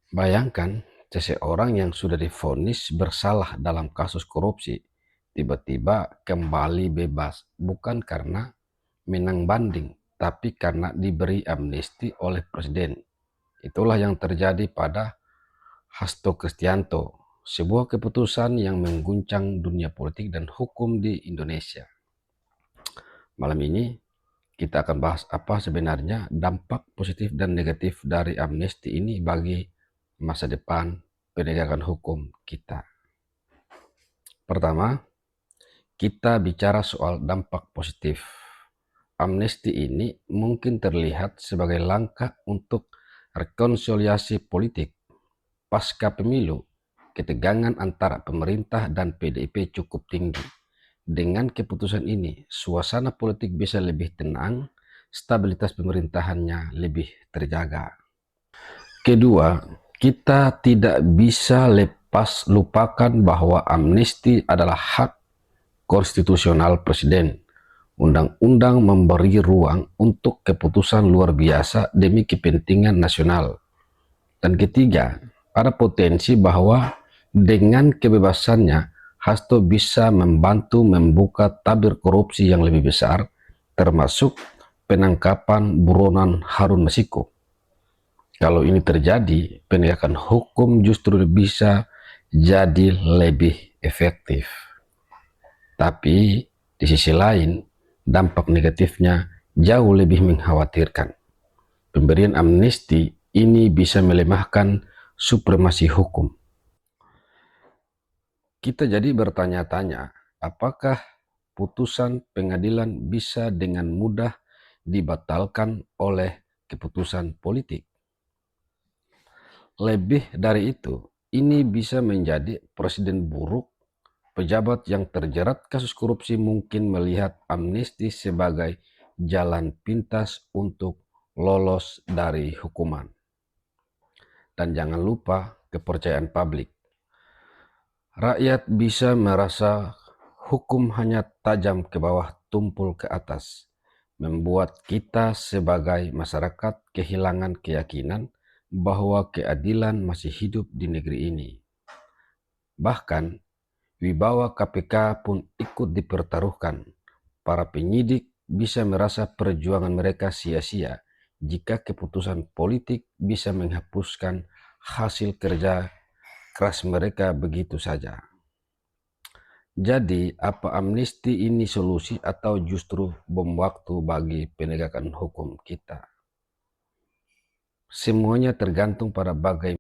Bayangkan seseorang yang sudah divonis bersalah dalam kasus korupsi, tiba-tiba kembali bebas, bukan karena menang banding, tapi karena diberi amnesti oleh presiden. Itulah yang terjadi pada Hasto Kristianto, sebuah keputusan yang mengguncang dunia politik dan hukum di Indonesia. Malam ini kita akan bahas apa sebenarnya dampak positif dan negatif dari amnesti ini bagi masa depan penegakan hukum kita. Pertama, kita bicara soal dampak positif. Amnesti ini mungkin terlihat sebagai langkah untuk rekonsiliasi politik. Pasca pemilu, ketegangan antara pemerintah dan PDIP cukup tinggi. Dengan keputusan ini, suasana politik bisa lebih tenang, stabilitas pemerintahannya lebih terjaga. Kedua, kita tidak bisa lupakan bahwa amnesti adalah hak konstitusional presiden. Undang-undang memberi ruang untuk keputusan luar biasa demi kepentingan nasional. Dan ketiga, ada potensi bahwa dengan kebebasannya, Hasto bisa membantu membuka tabir korupsi yang lebih besar, termasuk penangkapan buronan Harun Masiku. Kalau ini terjadi, penegakan hukum justru bisa jadi lebih efektif. Tapi di sisi lain, dampak negatifnya jauh lebih mengkhawatirkan. Pemberian amnesti ini bisa melemahkan supremasi hukum. Kita jadi bertanya-tanya, apakah putusan pengadilan bisa dengan mudah dibatalkan oleh keputusan politik? Lebih dari itu, ini bisa menjadi presiden buruk. Pejabat yang terjerat kasus korupsi mungkin melihat amnesti sebagai jalan pintas untuk lolos dari hukuman. Dan jangan lupa kepercayaan publik. Rakyat bisa merasa hukum hanya tajam ke bawah, tumpul ke atas, membuat kita sebagai masyarakat kehilangan keyakinan bahwa keadilan masih hidup di negeri ini. Bahkan, wibawa KPK pun ikut dipertaruhkan. Para penyidik bisa merasa perjuangan mereka sia-sia jika keputusan politik bisa menghapuskan hasil kerja keras mereka begitu saja. Jadi, apa amnesti ini solusi atau justru bom waktu bagi penegakan hukum kita? Semuanya tergantung pada bagaimana